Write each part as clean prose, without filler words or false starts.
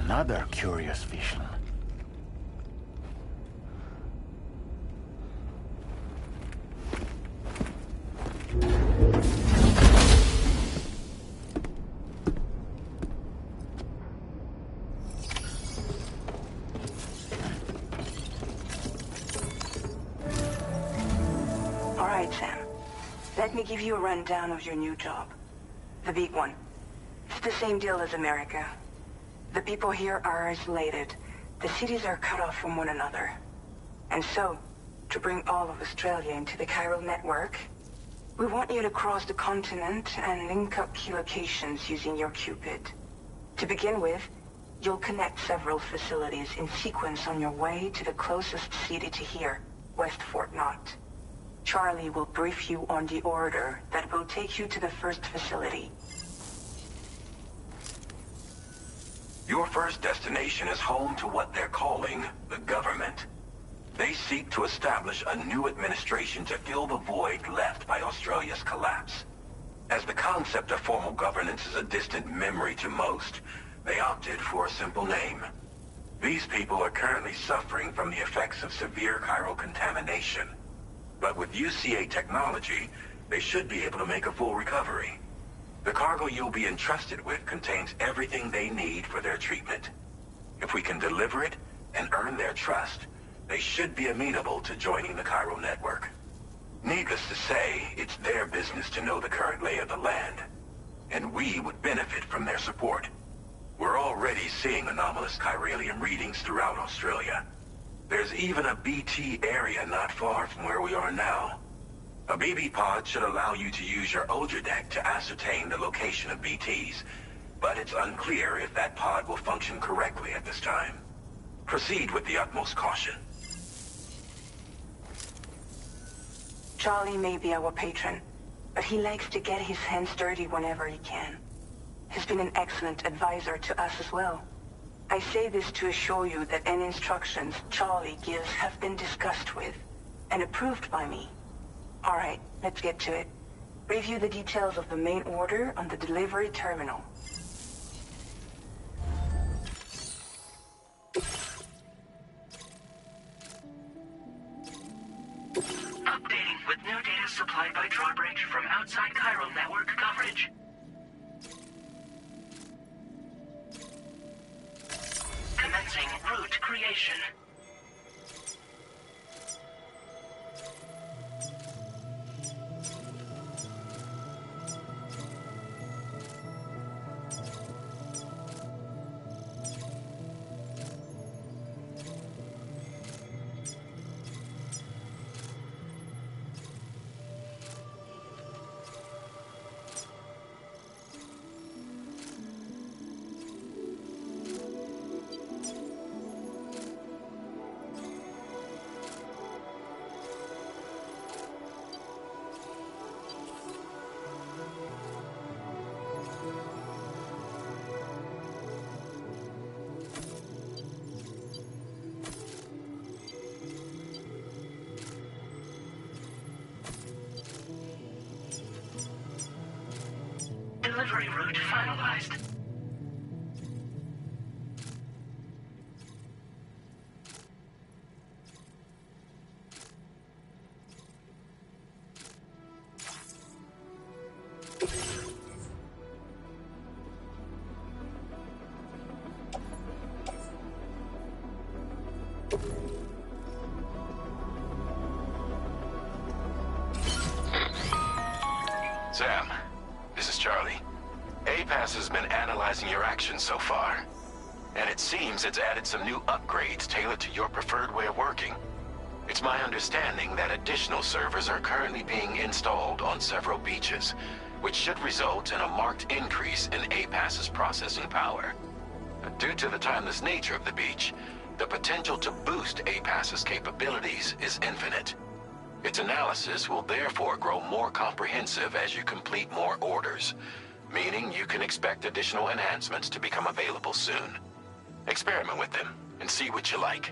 Another curious vision. All right, Sam. Let me give you a rundown of your new job. The big one. It's the same deal as America. The people here are isolated. The cities are cut off from one another. And so, to bring all of Australia into the chiral network, we want you to cross the continent and link up key locations using your Cupid. To begin with, you'll connect several facilities in sequence on your way to the closest city to here, West Fort Knott. Charlie will brief you on the order that will take you to the first facility. Your first destination is home to what they're calling the government. They seek to establish a new administration to fill the void left by Australia's collapse. As the concept of formal governance is a distant memory to most, they opted for a simple name. These people are currently suffering from the effects of severe chiral contamination. But with UCA technology, they should be able to make a full recovery. The cargo you'll be entrusted with contains everything they need for their treatment. If we can deliver it and earn their trust, they should be amenable to joining the chiral network. Needless to say, it's their business to know the current lay of the land, and we would benefit from their support. We're already seeing anomalous chiralium readings throughout Australia. There's even a BT area not far from where we are now. A BB pod should allow you to use your Ultra deck to ascertain the location of BTs, but it's unclear if that pod will function correctly at this time. Proceed with the utmost caution. Charlie may be our patron, but he likes to get his hands dirty whenever he can. He's been an excellent advisor to us as well. I say this to assure you that any instructions Charlie gives have been discussed with and approved by me. All right, let's get to it. Review the details of the main order on the delivery terminal. Updating with new data supplied by drawbridge from outside chiral network coverage. Commencing route creation. Delivery route finalized. Sam, this is Charlie. APAS has been analyzing your actions so far, and it seems it's added some new upgrades tailored to your preferred way of working. It's my understanding that additional servers are currently being installed on several beaches, which should result in a marked increase in APAS's processing power. Due to the timeless nature of the beach, the potential to boost APAS's capabilities is infinite. Its analysis will therefore grow more comprehensive as you complete more orders, meaning you can expect additional enhancements to become available soon. Experiment with them and see what you like.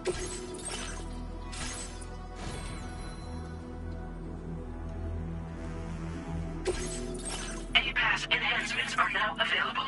A-Pass enhancements are now available.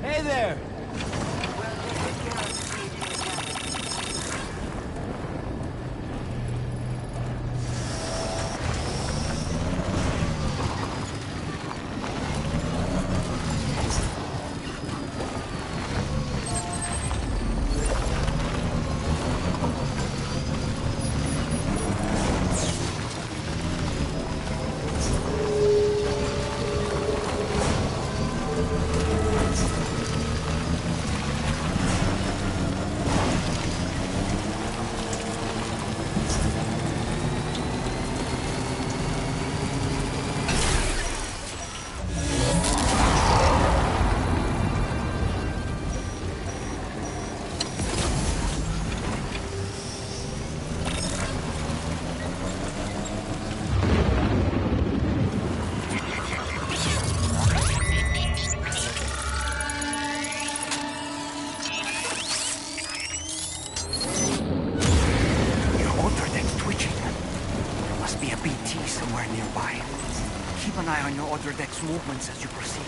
Hey there! Keep an eye on your other deck's movements as you proceed.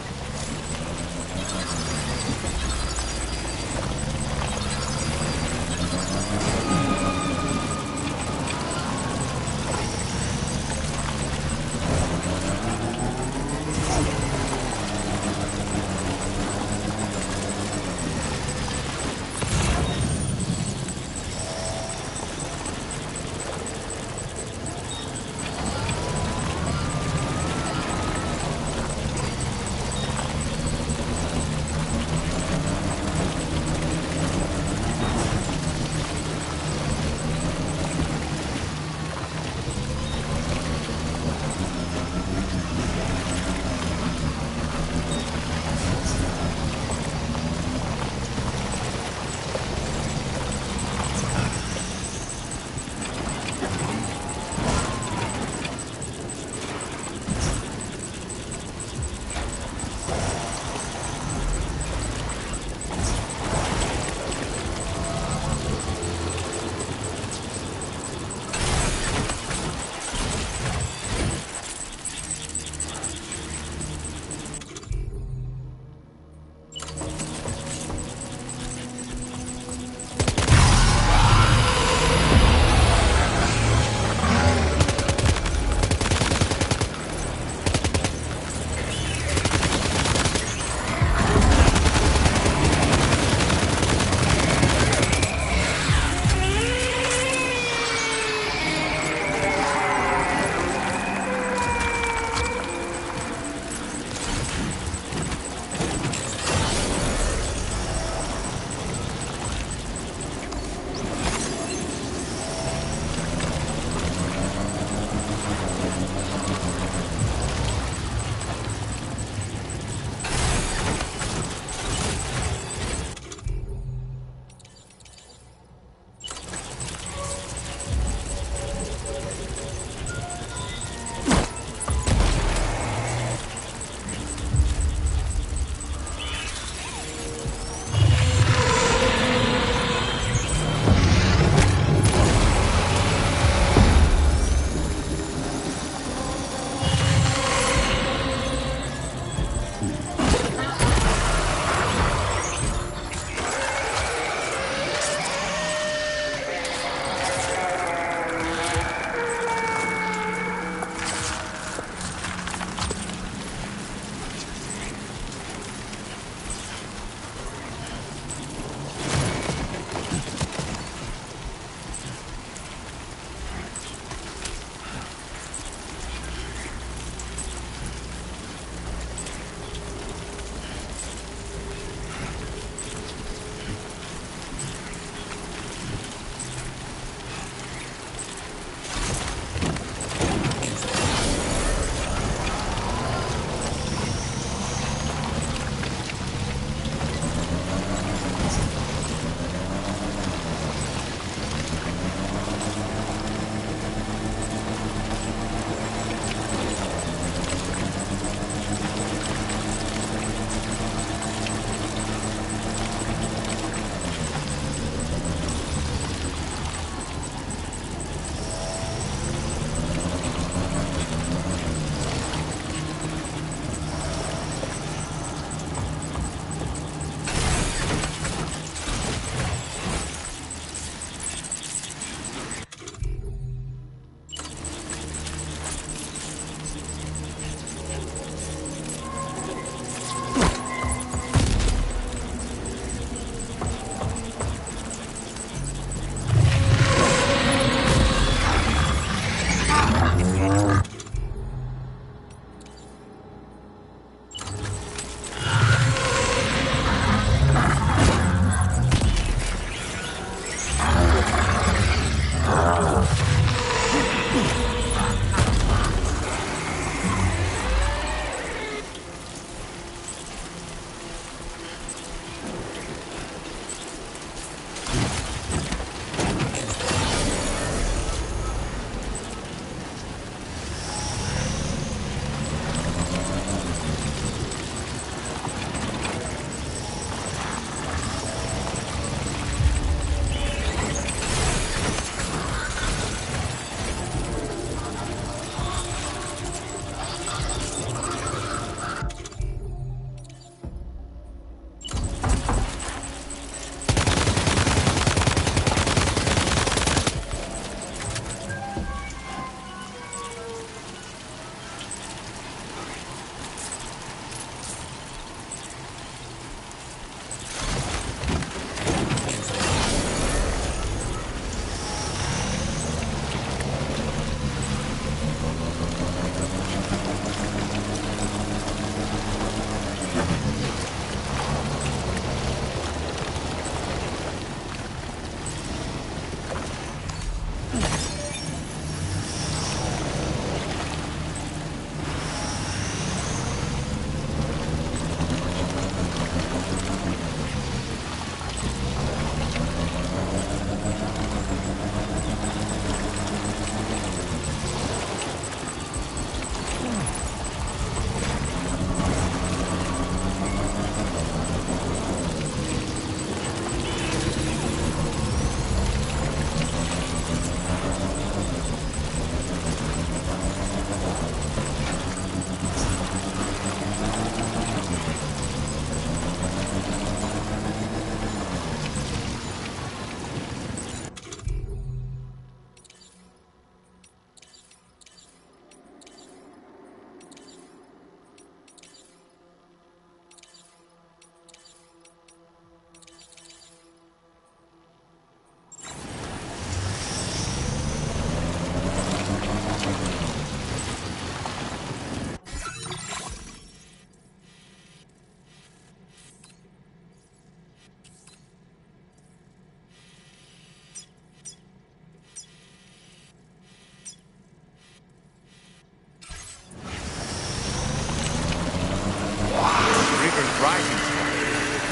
rising star.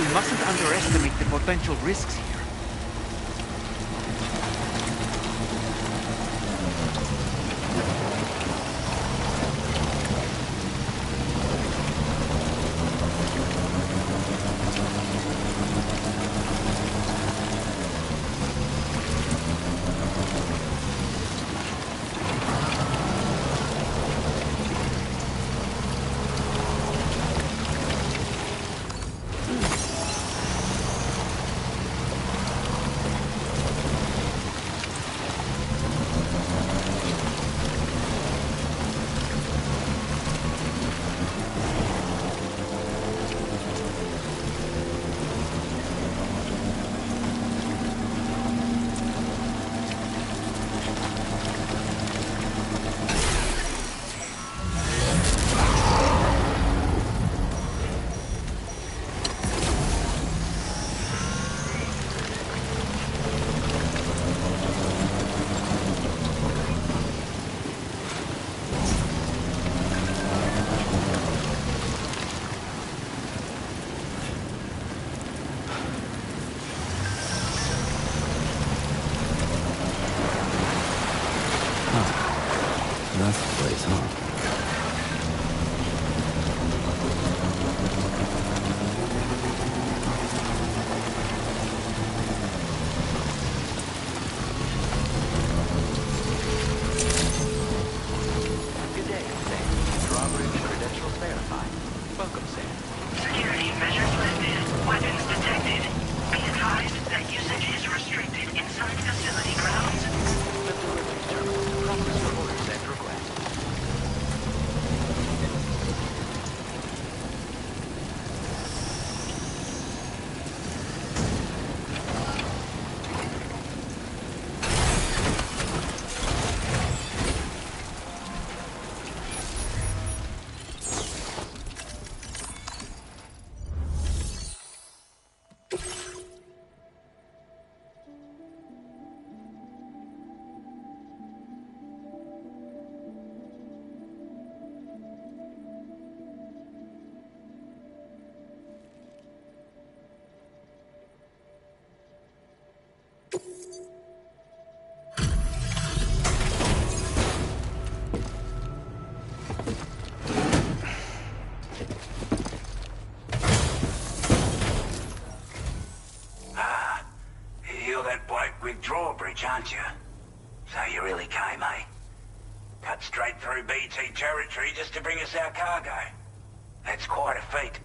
We mustn't underestimate the potential risks here. That's the place, huh? Good day, Sam. Drawbridge credentials verified. Welcome, Sam. Security measures lifted. Weapons detected. Be advised that usage is restricted inside facility grounds. The delivery terminal. Process your orders and requests. You're that bloke with drawbridge, aren't you? So you really came, eh? Cut straight through BT territory just to bring us our cargo. That's quite a feat.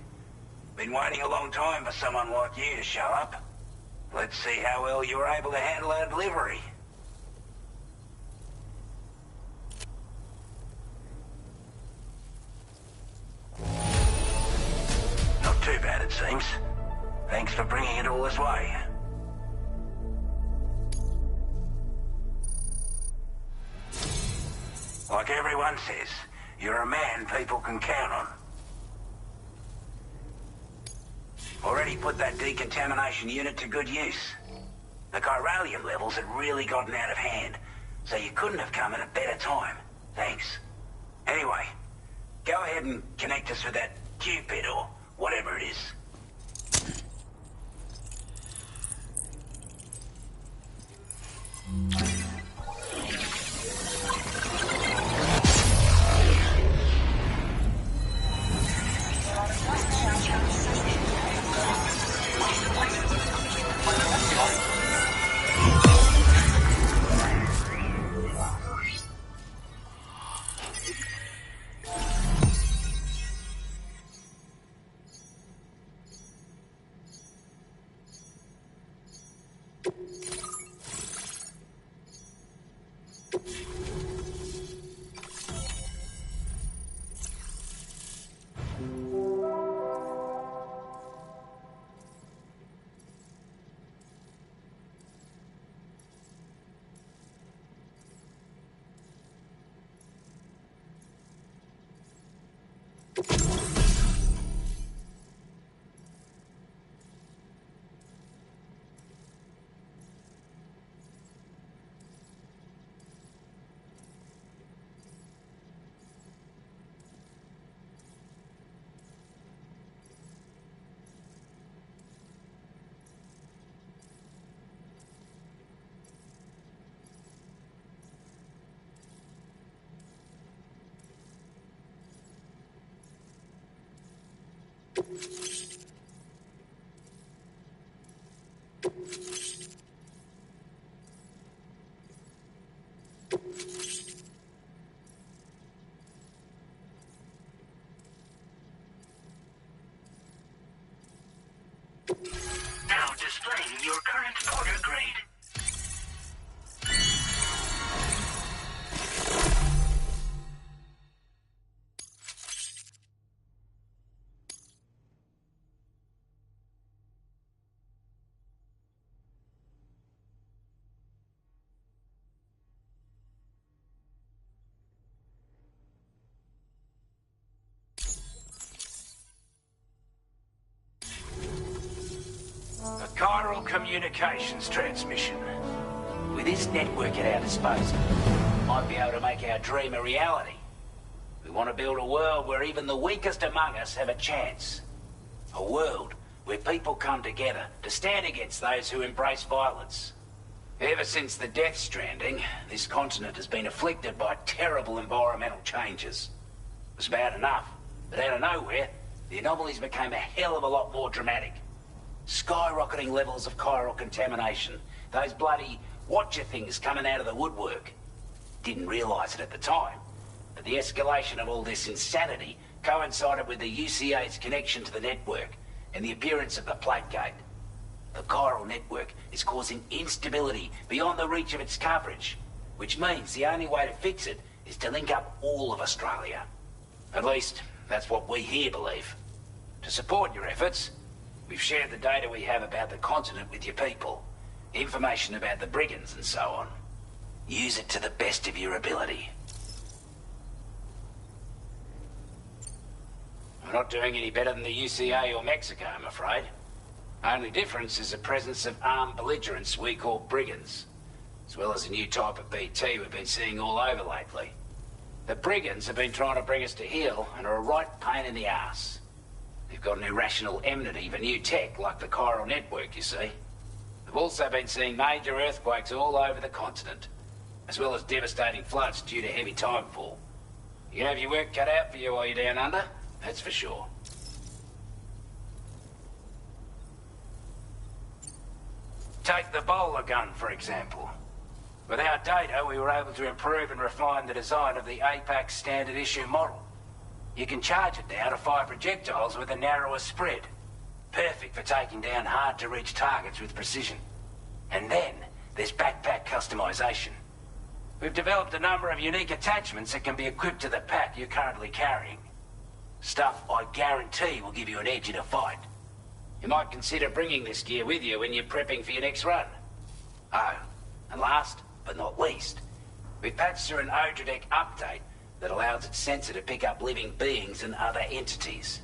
Been waiting a long time for someone like you to show up. Let's see how well you were able to handle our delivery. Not too bad, it seems. Thanks for bringing it all this way. Like everyone says, you're a man people can count on. Already put that decontamination unit to good use. The chiralium levels had really gotten out of hand, so you couldn't have come at a better time. Thanks. Anyway, go ahead and connect us with that Cupid or whatever it is. Now displaying your current order grade. A chiral communications transmission. With this network at our disposal, we might be able to make our dream a reality. We want to build a world where even the weakest among us have a chance. A world where people come together to stand against those who embrace violence. Ever since the death stranding, this continent has been afflicted by terrible environmental changes. It was bad enough, but out of nowhere, the anomalies became a hell of a lot more dramatic. Skyrocketing levels of chiral contamination. Those bloody watcher things coming out of the woodwork. Didn't realise it at the time, but the escalation of all this insanity coincided with the UCA's connection to the network and the appearance of the plague gate. The chiral network is causing instability beyond the reach of its coverage, which means the only way to fix it is to link up all of Australia. At least, that's what we here believe. To support your efforts, we've shared the data we have about the continent with your people. Information about the brigands and so on. Use it to the best of your ability. We're not doing any better than the UCA or Mexico, I'm afraid. Only difference is the presence of armed belligerents we call brigands, as well as a new type of BT we've been seeing all over lately. The brigands have been trying to bring us to heel and are a right pain in the ass. They've got an irrational enmity for new tech like the chiral network, you see. They've also been seeing major earthquakes all over the continent, as well as devastating floods due to heavy timefall. You have your work cut out for you while you're down under, that's for sure. Take the bowler gun, for example. With our data, we were able to improve and refine the design of the APAC standard issue model. You can charge it now to fire projectiles with a narrower spread. Perfect for taking down hard-to-reach targets with precision. And then, there's backpack customization. We've developed a number of unique attachments that can be equipped to the pack you're currently carrying. Stuff I guarantee will give you an edge in a fight. You might consider bringing this gear with you when you're prepping for your next run. Oh, and last but not least, we patched through an Odradek update that allows its sensor to pick up living beings and other entities.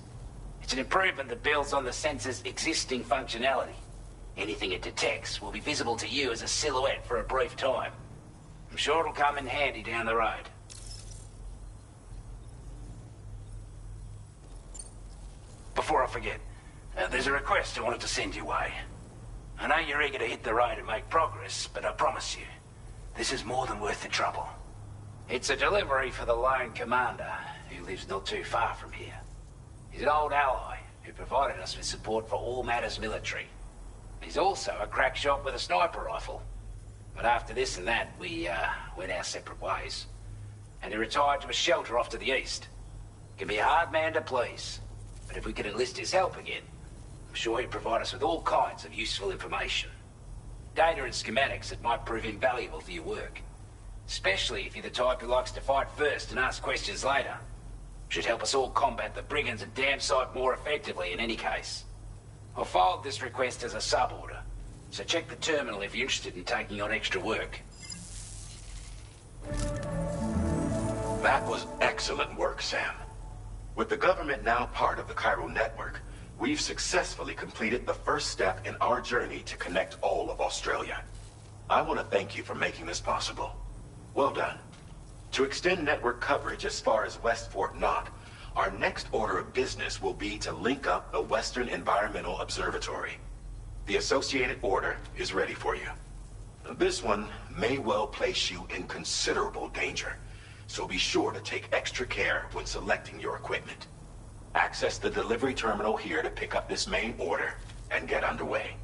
It's an improvement that builds on the sensor's existing functionality. Anything it detects will be visible to you as a silhouette for a brief time. I'm sure it'll come in handy down the road. Before I forget, there's a request I wanted to send your way. I know you're eager to hit the road and make progress, but I promise you, this is more than worth the trouble. It's a delivery for the lone commander, who lives not too far from here. He's an old ally who provided us with support for all matters military. He's also a crack shot with a sniper rifle. But after this and that, we went our separate ways. And he retired to a shelter off to the east. Can be a hard man to please, but if we could enlist his help again, I'm sure he'd provide us with all kinds of useful information. Data and schematics that might prove invaluable for your work. Especially if you're the type who likes to fight first and ask questions later. Should help us all combat the brigands a damn sight more effectively in any case. I'll filed this request as a sub-order, so check the terminal if you're interested in taking on extra work. That was excellent work, Sam. With the government now part of the chiral network, we've successfully completed the first step in our journey to connect all of Australia. I want to thank you for making this possible. Well done. To extend network coverage as far as West Fort Knott, our next order of business will be to link up the Western Environmental Observatory. The associated order is ready for you. This one may well place you in considerable danger, so be sure to take extra care when selecting your equipment. Access the delivery terminal here to pick up this main order and get underway.